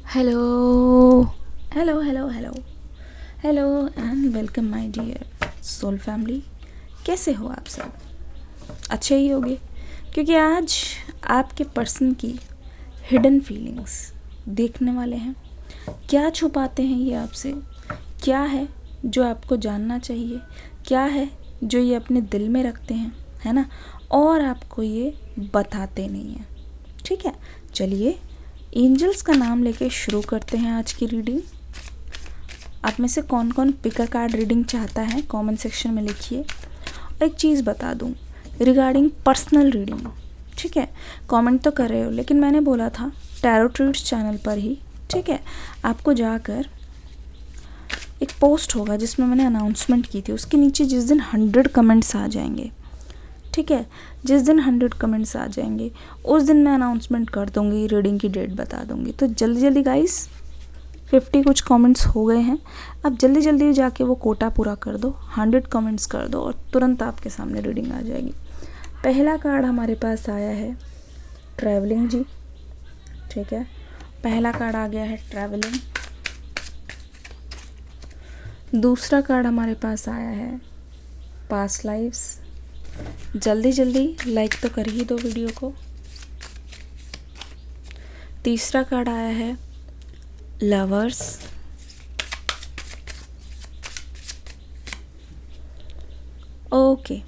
Hello hello hello hello hello and welcome my dear soul family. कैसे हो आप सब? अच्छे ही होगे, क्योंकि आज आपके पर्सन की हिडन फीलिंग्स देखने वाले हैं। क्या छुपाते हैं ये आपसे, क्या है जो आपको जानना चाहिए, क्या है जो ये अपने दिल में रखते हैं, है ना, और आपको ये बताते नहीं हैं। ठीक है, चलिए एंजल्स का नाम लेके शुरू करते हैं आज की रीडिंग। आप में से कौन कौन पिक अ कार्ड रीडिंग चाहता है कमेंट सेक्शन में लिखिए। एक चीज़ बता दूं रिगार्डिंग पर्सनल रीडिंग, ठीक है, कमेंट तो कर रहे हो, लेकिन मैंने बोला था टैरो ट्रीट्स चैनल पर ही, ठीक है, आपको जाकर एक पोस्ट होगा जिसमें मैंने अनाउंसमेंट की थी, उसके नीचे जिस दिन 100 कमेंट्स आ जाएंगे, ठीक है, जिस दिन 100 कमेंट्स आ जाएंगे उस दिन मैं अनाउंसमेंट कर दूंगी, रीडिंग की डेट बता दूंगी। तो जल्दी जल्दी गाइस, 50 कुछ कमेंट्स हो गए हैं, अब जल्दी जल्दी जाके वो कोटा पूरा कर दो, 100 कमेंट्स कर दो और तुरंत आपके सामने रीडिंग आ जाएगी। पहला कार्ड हमारे पास आया है ट्रैवलिंग जी, ठीक है, पहला कार्ड आ गया है ट्रैवलिंग। दूसरा कार्ड हमारे पास आया है पास्ट लाइफ्स। जल्दी जल्दी लाइक तो कर ही दो वीडियो को। तीसरा कार्ड आया है लवर्स। ओके,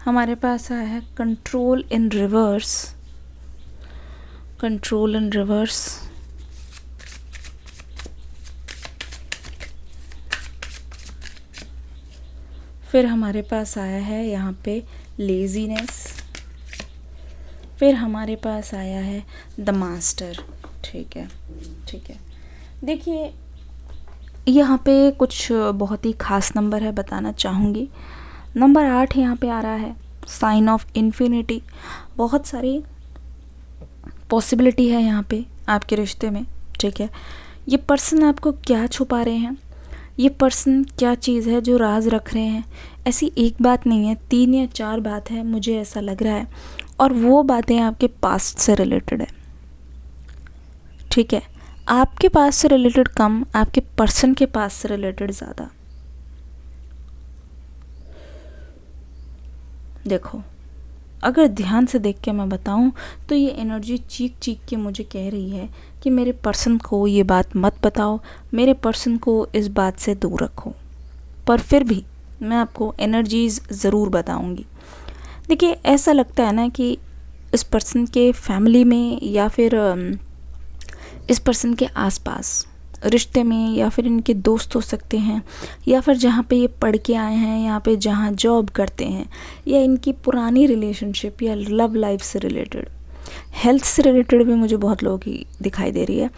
हमारे पास आया है कंट्रोल इन रिवर्स। कंट्रोल इन रिवर्स। फिर हमारे पास आया है यहाँ पे लेजीनेस। फिर हमारे पास आया है द मास्टर। ठीक है, ठीक है, देखिए यहाँ पे कुछ बहुत ही ख़ास नंबर है, बताना चाहूँगी। नंबर 8 यहाँ पे आ रहा है, साइन ऑफ इन्फिनिटी। बहुत सारी पॉसिबिलिटी है यहाँ पे आपके रिश्ते में, ठीक है। ये पर्सन आपको क्या छुपा रहे हैं, ये पर्सन क्या चीज़ है जो राज रख रहे हैं, ऐसी एक बात नहीं है, 3 या 4 बात है, मुझे ऐसा लग रहा है, और वो बातें आपके पास्ट से रिलेटेड है, ठीक है। आपके पास से रिलेटेड कम, आपके पर्सन के पास से रिलेटेड ज़्यादा। देखो, अगर ध्यान से देख के मैं बताऊं तो ये एनर्जी चीख चीख के मुझे कह रही है कि मेरे पर्सन को ये बात मत बताओ, मेरे पर्सन को इस बात से दूर रखो, पर फिर भी मैं आपको एनर्जीज़ ज़रूर बताऊंगी। देखिए, ऐसा लगता है ना कि इस पर्सन के फैमिली में या फिर इस पर्सन के आसपास रिश्ते में, या फिर इनके दोस्त हो सकते हैं, या फिर जहाँ पे ये पढ़ के आए हैं, यहाँ पे जहाँ जॉब करते हैं, या इनकी पुरानी रिलेशनशिप या लव लाइफ से रिलेटेड, हेल्थ से रिलेटेड भी मुझे बहुत लोगों की दिखाई दे रही है।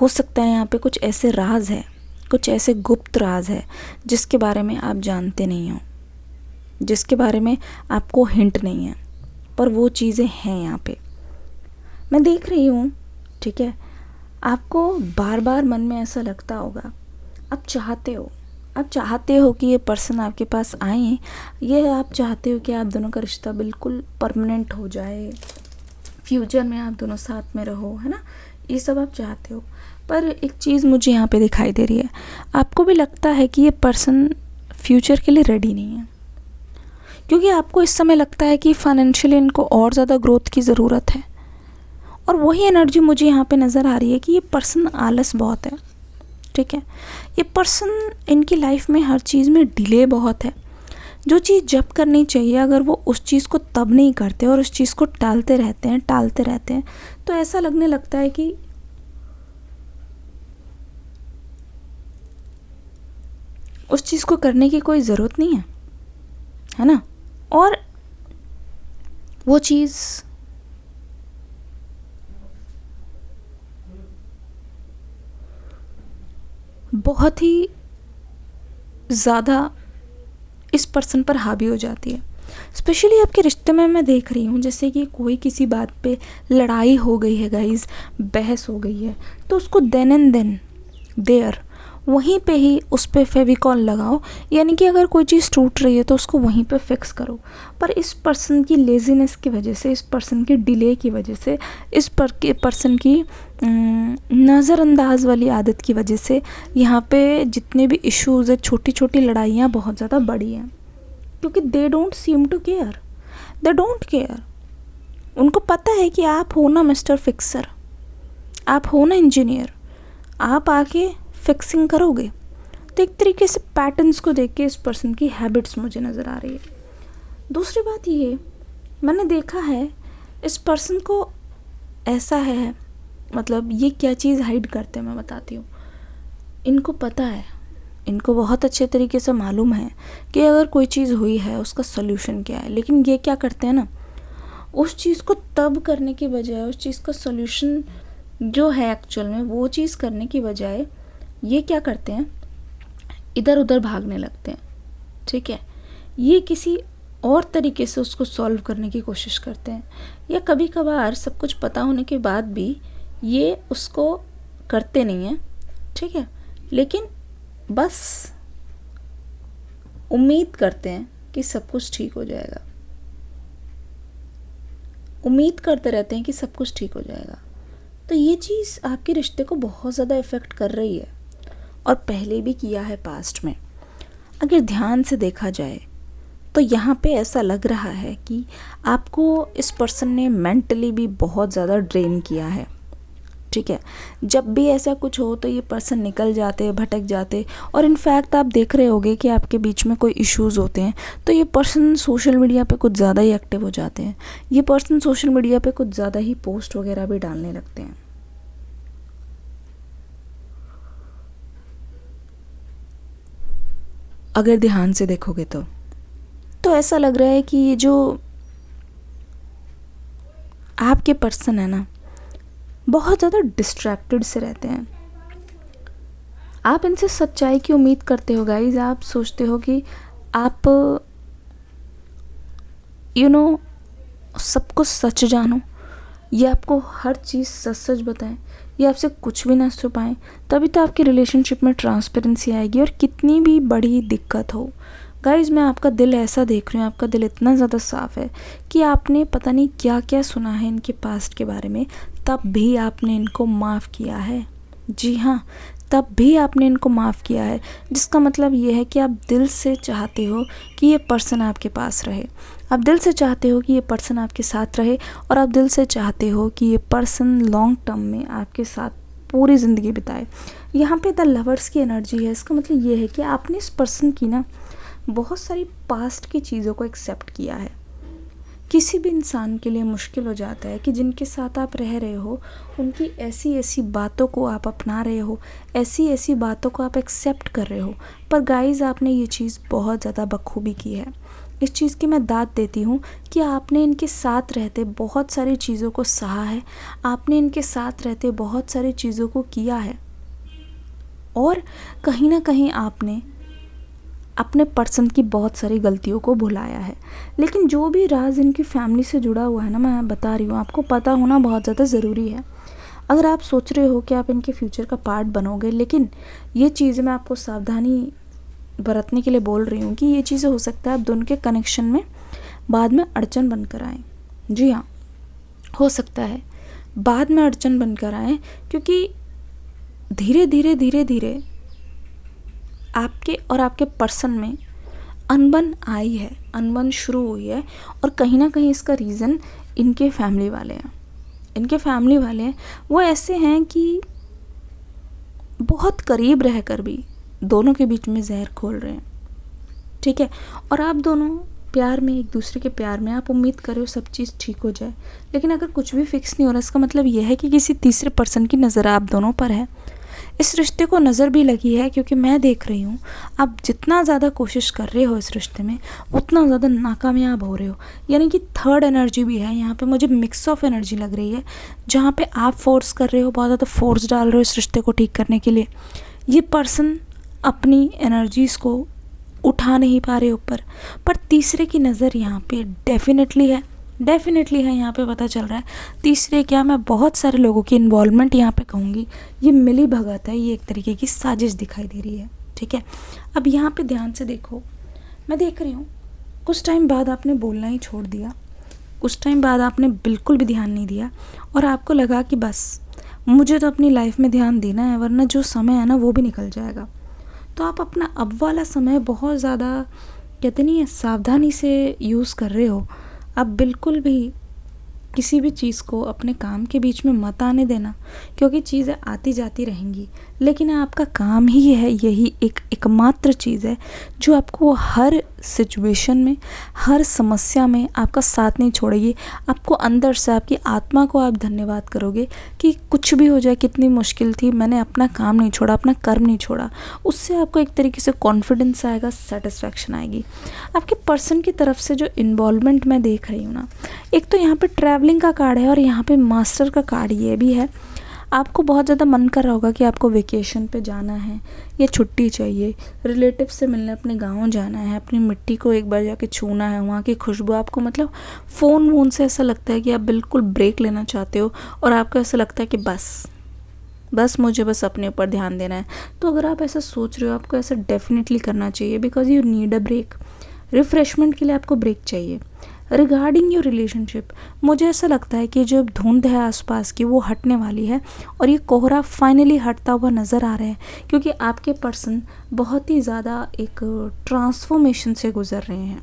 हो सकता है यहाँ पे कुछ ऐसे राज है, कुछ ऐसे गुप्त राज है जिसके बारे में आप जानते नहीं हो, जिसके बारे में आपको हिंट नहीं है, पर वो चीज़ें हैं यहाँ पे, मैं देख रही हूँ, ठीक है। आपको बार बार मन में ऐसा लगता होगा, आप चाहते हो कि ये पर्सन आपके पास आए, ये आप चाहते हो कि आप दोनों का रिश्ता बिल्कुल परमानेंट हो जाए, फ्यूचर में आप दोनों साथ में रहो, है ना, ये सब आप चाहते हो। पर एक चीज़ मुझे यहाँ पे दिखाई दे रही है, आपको भी लगता है कि ये पर्सन फ्यूचर के लिए रेडी नहीं है, क्योंकि आपको इस समय लगता है कि फाइनेंशियली इनको और ज़्यादा ग्रोथ की ज़रूरत है, और वही एनर्जी मुझे यहाँ पे नज़र आ रही है कि ये पर्सन आलस बहुत है, ठीक है। ये पर्सन, इनकी लाइफ में हर चीज़ में डिले बहुत है, जो चीज़ जब करनी चाहिए अगर वो उस चीज़ को तब नहीं करते और उस चीज़ को टालते रहते हैं, तो ऐसा लगने लगता है कि उस चीज़ को करने की कोई ज़रूरत नहीं है ना, और वो चीज़ बहुत ही ज़्यादा इस पर्सन पर हावी हो जाती है। स्पेशली आपके रिश्ते में मैं देख रही हूँ, जैसे कि कोई किसी बात पे लड़ाई हो गई है गाइस, बहस हो गई है, तो उसको देन एंड देन देयर वहीं पे ही उस पर फेविकॉल लगाओ, यानी कि अगर कोई चीज़ टूट रही है तो उसको वहीं पे फिक्स करो। पर इस पर्सन की लेज़ीनेस की वजह से, इस पर्सन की डिले की वजह से, इस पर्सन की नज़रअंदाज वाली आदत की वजह से यहाँ पे जितने भी इश्यूज़ है, छोटी छोटी लड़ाइयाँ बहुत ज़्यादा बड़ी हैं, क्योंकि they don't seem to care, they don't care. उनको पता है कि आप हो ना मिस्टर फिक्सर, आप हो ना इंजीनियर, आप आके फिक्सिंग करोगे। तो एक तरीके से पैटर्न्स को देख के इस पर्सन की हैबिट्स मुझे नज़र आ रही है। दूसरी बात ये, मैंने देखा है इस पर्सन को ऐसा है, मतलब ये क्या चीज़ हाइड करते हैं मैं बताती हूँ। इनको पता है, इनको बहुत अच्छे तरीके से मालूम है कि अगर कोई चीज़ हुई है उसका सॉल्यूशन क्या है, लेकिन ये क्या करते हैं ना, उस चीज़ को तब करने की बजाय, उस चीज़ का सॉल्यूशन जो है एक्चुअल में वो चीज़ करने की बजाय ये क्या करते हैं, इधर उधर भागने लगते हैं। ठीक है, ये किसी और तरीके से उसको सॉल्व करने की कोशिश करते हैं, या कभी कभार सब कुछ पता होने के बाद भी ये उसको करते नहीं हैं। ठीक है, लेकिन बस उम्मीद करते हैं कि सब कुछ ठीक हो जाएगा, उम्मीद करते रहते हैं कि सब कुछ ठीक हो जाएगा। तो ये चीज़ आपके रिश्ते को बहुत ज़्यादा इफ़ेक्ट कर रही है, और पहले भी किया है पास्ट में। अगर ध्यान से देखा जाए तो यहाँ पे ऐसा लग रहा है कि आपको इस पर्सन ने मेंटली भी बहुत ज़्यादा ड्रेन किया है। ठीक है, जब भी ऐसा कुछ हो तो ये पर्सन निकल जाते, भटक जाते, और इनफैक्ट आप देख रहे होगे कि आपके बीच में कोई इश्यूज़ होते हैं तो ये पर्सन सोशल मीडिया पे कुछ ज़्यादा ही एक्टिव हो जाते हैं। ये पर्सन सोशल मीडिया पे कुछ ज़्यादा ही पोस्ट वगैरह भी डालने लगते हैं। अगर ध्यान से देखोगे तो ऐसा लग रहा है कि ये जो आपके पर्सन है ना, बहुत ज़्यादा डिस्ट्रैक्टेड से रहते हैं। आप इनसे सच्चाई की उम्मीद करते हो गाइज, आप सोचते हो कि आप सब कुछ सच जानो, ये आपको हर चीज़ सच सच बताएं, ये आपसे कुछ भी ना छुपाएं, तभी तो आपके रिलेशनशिप में ट्रांसपेरेंसी आएगी। और कितनी भी बड़ी दिक्कत हो गाइज, मैं आपका दिल ऐसा देख रही हूँ, आपका दिल इतना ज़्यादा साफ़ है कि आपने पता नहीं क्या क्या सुना है इनके पास्ट के बारे में, तब भी आपने इनको माफ़ किया है। जी हाँ, तब भी आपने इनको माफ़ किया है, जिसका मतलब ये है कि आप दिल से चाहते हो कि ये पर्सन आपके पास रहे, आप दिल से चाहते हो कि ये पर्सन आपके साथ रहे, और आप दिल से चाहते हो कि ये पर्सन लॉन्ग टर्म में आपके साथ पूरी ज़िंदगी बिताए। यहाँ पे द लवर्स की एनर्जी है। इसका मतलब ये है कि आपने इस पर्सन की ना बहुत सारी पास्ट की चीज़ों को एक्सेप्ट किया है। किसी भी इंसान के लिए मुश्किल हो जाता है कि जिनके साथ आप रह रहे हो उनकी ऐसी ऐसी बातों को आप अपना रहे हो, ऐसी ऐसी बातों को आप एक्सेप्ट कर रहे हो। पर गाइज़, आपने ये चीज़ बहुत ज़्यादा बखूबी की है। इस चीज़ की मैं दाद देती हूँ कि आपने इनके साथ रहते बहुत सारी चीज़ों को सहा है, आपने इनके साथ रहते बहुत सारी चीज़ों को किया है, और कहीं ना कहीं आपने अपने पर्सन की बहुत सारी गलतियों को भुलाया है। लेकिन जो भी राज इनकी फैमिली से जुड़ा हुआ है ना, मैं बता रही हूँ, आपको पता होना बहुत ज़्यादा ज़रूरी है। अगर आप सोच रहे हो कि आप इनके फ्यूचर का पार्ट बनोगे, लेकिन ये चीज़ें मैं आपको सावधानी बरतने के लिए बोल रही हूँ कि ये चीज़ें हो सकता है आप दोनों के कनेक्शन में बाद में अड़चन बनकर आएँ। जी हाँ, हो सकता है बाद में अड़चन बनकर आएँ, क्योंकि धीरे धीरे धीरे धीरे आपके और आपके पर्सन में अनबन आई है, अनबन शुरू हुई है, और कहीं ना कहीं इसका रीज़न इनके फैमिली वाले हैं। इनके फैमिली वाले वो ऐसे हैं कि बहुत करीब रहकर भी दोनों के बीच में जहर खोल रहे हैं। ठीक है, और आप दोनों प्यार में, एक दूसरे के प्यार में, आप उम्मीद करो सब चीज़ ठीक हो जाए, लेकिन अगर कुछ भी फिक्स नहीं हो रहा, इसका मतलब यह है कि किसी तीसरे पर्सन की नज़र आप दोनों पर है। इस रिश्ते को नज़र भी लगी है, क्योंकि मैं देख रही हूँ आप जितना ज़्यादा कोशिश कर रहे हो इस रिश्ते में, उतना ज़्यादा नाकामयाब हो रहे हो। यानी कि थर्ड एनर्जी भी है यहाँ पे, मुझे मिक्स ऑफ एनर्जी लग रही है, जहाँ पे आप फोर्स कर रहे हो, बहुत ज़्यादा फोर्स डाल रहे हो इस रिश्ते को ठीक करने के लिए। ये पर्सन अपनी एनर्जीज़ को उठा नहीं पा रहे ऊपर, पर तीसरे की नज़र यहाँ पे डेफिनेटली है, यहाँ पे पता चल रहा है। तीसरे क्या, मैं बहुत सारे लोगों की इन्वॉल्वमेंट यहाँ पे कहूँगी, ये मिली भगत है, ये एक तरीके की साजिश दिखाई दे रही है। ठीक है, अब यहाँ पे ध्यान से देखो, मैं देख रही हूँ कुछ टाइम बाद आपने बोलना ही छोड़ दिया, कुछ टाइम बाद आपने बिल्कुल भी ध्यान नहीं दिया, और आपको लगा कि बस मुझे तो अपनी लाइफ में ध्यान देना है, वरना जो समय है ना वो भी निकल जाएगा। तो आप अपना अब वाला समय बहुत ज़्यादा, कहते नहीं है, सावधानी से यूज़ कर रहे हो। आप बिल्कुल भी किसी भी चीज़ को अपने काम के बीच में मत आने देना, क्योंकि चीज़ें आती जाती रहेंगी, लेकिन आपका काम ही है, यही एक एकमात्र चीज़ है जो आपको हर सिचुएशन में, हर समस्या में आपका साथ नहीं छोड़ेगी। आपको अंदर से, आपकी आत्मा को आप धन्यवाद करोगे कि कुछ भी हो जाए, कितनी मुश्किल थी, मैंने अपना काम नहीं छोड़ा, अपना कर्म नहीं छोड़ा। उससे आपको एक तरीके से कॉन्फिडेंस आएगा, सेटिस्फैक्शन आएगी। आपके पर्सन की तरफ से जो इन्वॉल्वमेंट मैं देख रही हूँ ना, एक तो यहाँ पे ट्रैवलिंग का कार्ड है और यहाँ पे मास्टर का कार्ड ये भी है। आपको बहुत ज़्यादा मन कर रहा होगा कि आपको वेकेशन पे जाना है, या छुट्टी चाहिए, रिलेटिव से मिलने अपने गांव जाना है, अपनी मिट्टी को एक बार जाके छूना है, वहाँ की खुशबू आपको, मतलब फ़ोन वोन से ऐसा लगता है कि आप बिल्कुल ब्रेक लेना चाहते हो, और आपको ऐसा लगता है कि बस मुझे बस अपने ऊपर ध्यान देना है। तो अगर आप ऐसा सोच रहे हो, आपको ऐसा डेफिनेटली करना चाहिए, because you need a break. Refreshment के लिए आपको ब्रेक चाहिए। रिगार्डिंग योर रिलेशनशिप, मुझे ऐसा लगता है कि जो धुंध है आसपास की वो हटने वाली है, और ये कोहरा फाइनली हटता हुआ नज़र आ रहा है, क्योंकि आपके पर्सन बहुत ही ज़्यादा एक ट्रांसफॉर्मेशन से गुज़र रहे हैं।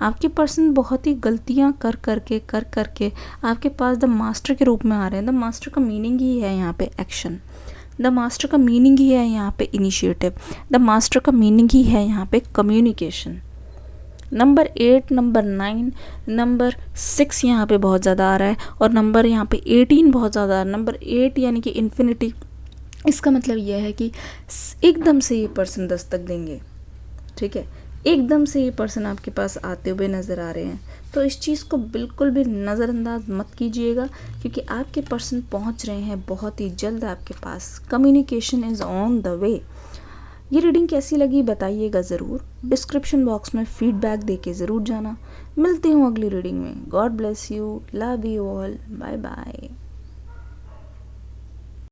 आपके पर्सन बहुत ही गलतियां कर करके आपके पास द मास्टर के रूप में आ रहे हैं। द मास्टर का मीनिंग ही है यहाँ पे एक्शन, द मास्टर का मीनिंग ही है यहाँ पे इनिशिएटिव, द मास्टर का मीनिंग ही है यहाँ पे कम्युनिकेशन। नंबर 8, नंबर 9, नंबर 6 यहाँ पे बहुत ज़्यादा आ रहा है, और नंबर यहाँ पे 18 बहुत ज़्यादा आ रहा है। नंबर 8 यानी कि इन्फिनिटी। इसका मतलब यह है कि एकदम से ये पर्सन दस्तक देंगे, ठीक है, एकदम से ये पर्सन आपके पास आते हुए नज़र आ रहे हैं। तो इस चीज़ को बिल्कुल भी नज़रअंदाज मत कीजिएगा, क्योंकि आपके पर्सन पहुंच रहे हैं बहुत ही जल्द आपके पास। Communication is on the way. ये रीडिंग कैसी लगी बताइएगा ज़रूर, डिस्क्रिप्शन बॉक्स में फीडबैक देके ज़रूर जाना। मिलती हूँ अगली रीडिंग में। God bless you, love you all, bye bye.